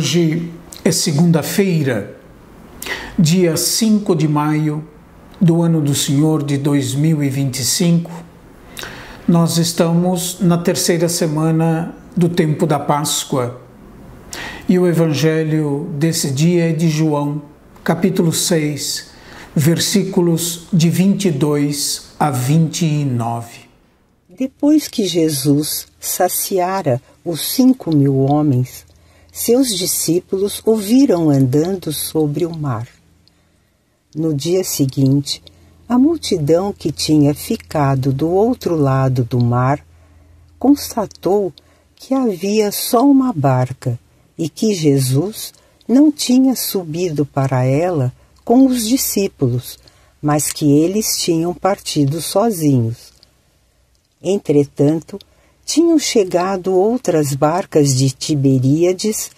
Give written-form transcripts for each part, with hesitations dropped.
Hoje é segunda-feira, dia 5 de maio do ano do Senhor de 2025. Nós estamos na terceira semana do tempo da Páscoa e o evangelho desse dia é de João, capítulo 6, versículos de 22 a 29. Depois que Jesus saciara os 5.000 homens, seus discípulos o viram andando sobre o mar. No dia seguinte, a multidão que tinha ficado do outro lado do mar constatou que havia só uma barca e que Jesus não tinha subido para ela com os discípulos, mas que eles tinham partido sozinhos. Entretanto, tinham chegado outras barcas de Tiberíades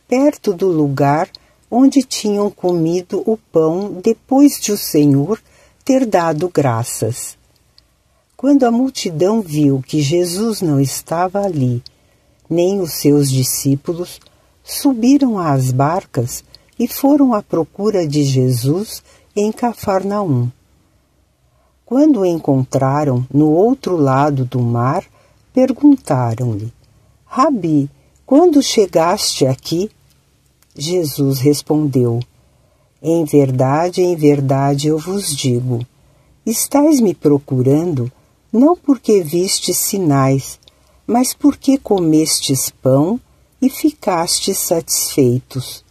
perto do lugar onde tinham comido o pão depois de o Senhor ter dado graças. Quando a multidão viu que Jesus não estava ali, nem os seus discípulos, subiram às barcas e foram à procura de Jesus em Cafarnaum. Quando o encontraram no outro lado do mar, perguntaram-lhe: Rabi, quando chegaste aqui? Jesus respondeu: em verdade, eu vos digo, estais me procurando, não porque vistes sinais, mas porque comestes pão e ficastes satisfeitos.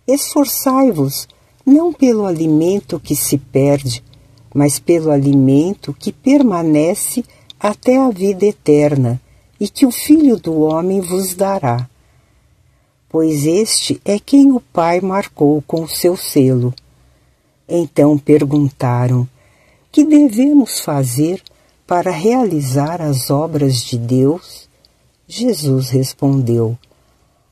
Esforçai-vos, não pelo alimento que se perde, mas pelo alimento que permanece até a vida eterna, e que o Filho do Homem vos dará. Pois este é quem o Pai marcou com o seu selo. Então perguntaram: que devemos fazer para realizar as obras de Deus? Jesus respondeu: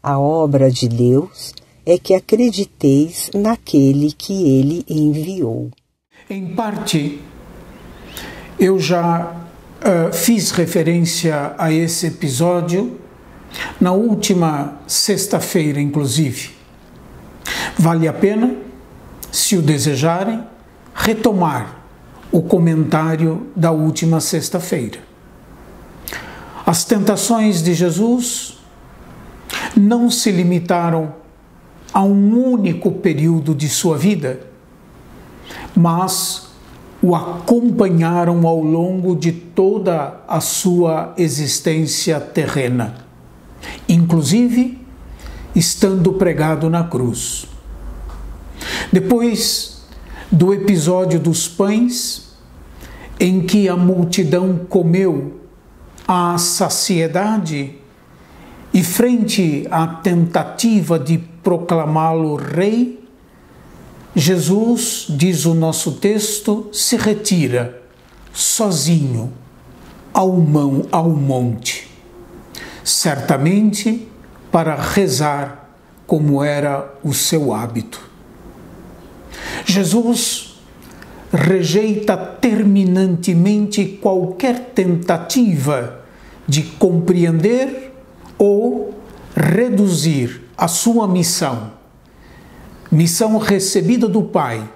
a obra de Deus é que acrediteis naquele que ele enviou. Em parte, eu já fiz referência a esse episódio na última sexta-feira, inclusive. Vale a pena, se o desejarem, retomar o comentário da última sexta-feira. As tentações de Jesus não se limitaram a um único período de sua vida, mas o acompanharam ao longo de toda a sua existência terrena, inclusive estando pregado na cruz. Depois do episódio dos pães, em que a multidão comeu à saciedade e frente à tentativa de proclamá-lo rei, Jesus, diz o nosso texto, se retira sozinho ao monte, certamente para rezar como era o seu hábito. Jesus rejeita terminantemente qualquer tentativa de compreender ou reduzir a sua missão recebida do Pai,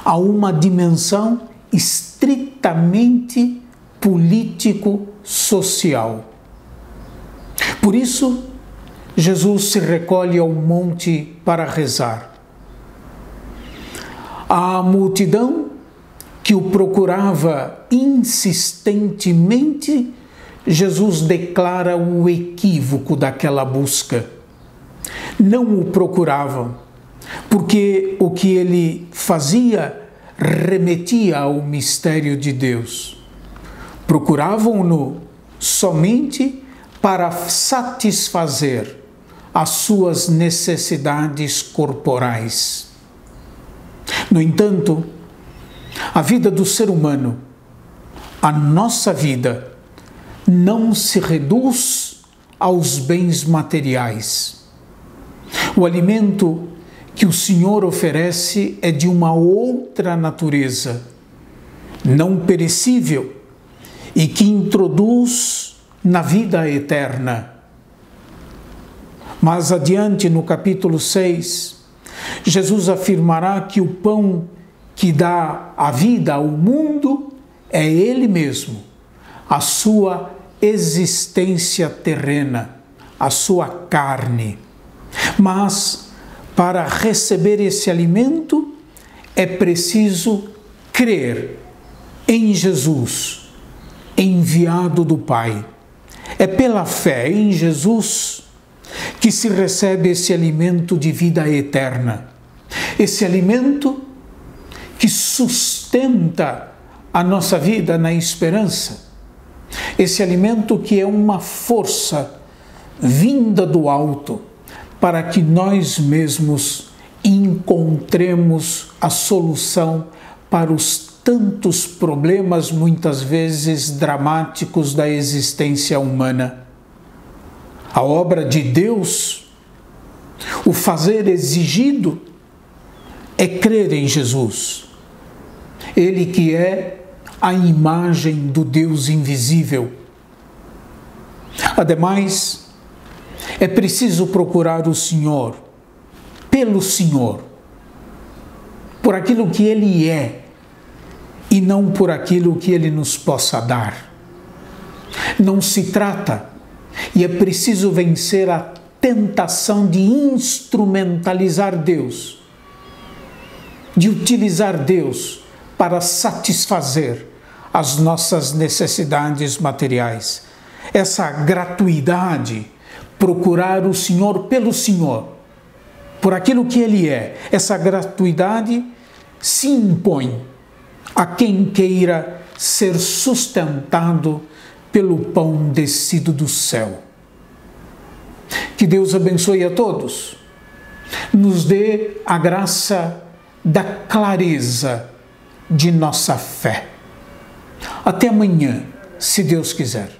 a uma dimensão estritamente político-social. Por isso, Jesus se recolhe ao monte para rezar. A multidão que o procurava insistentemente, Jesus declara o equívoco daquela busca. Não o procuravam, porque o que ele fazia remetia ao mistério de Deus. Procuravam-no somente para satisfazer as suas necessidades corporais. No entanto, a vida do ser humano, a nossa vida, não se reduz aos bens materiais. O alimento que o Senhor oferece é de uma outra natureza, não perecível, e que introduz na vida eterna. Mais adiante, no capítulo 6, Jesus afirmará que o pão que dá a vida ao mundo é Ele mesmo, a sua existência terrena, a sua carne. Mas, para receber esse alimento, é preciso crer em Jesus, enviado do Pai. É pela fé em Jesus que se recebe esse alimento de vida eterna. Esse alimento que sustenta a nossa vida na esperança. Esse alimento que é uma força vinda do alto para que nós mesmos encontremos a solução para os tantos problemas, muitas vezes dramáticos, da existência humana. A obra de Deus, o fazer exigido, é crer em Jesus. Ele que é a imagem do Deus invisível. Ademais, é preciso procurar o Senhor, pelo Senhor, por aquilo que Ele é, e não por aquilo que Ele nos possa dar. Não se trata, e é preciso vencer a tentação de instrumentalizar Deus, de utilizar Deus para satisfazer as nossas necessidades materiais. Essa gratuidade, procurar o Senhor pelo Senhor, por aquilo que Ele é, essa gratuidade se impõe a quem queira ser sustentado pelo pão descido do céu. Que Deus abençoe a todos, nos dê a graça da clareza de nossa fé. Até amanhã, se Deus quiser.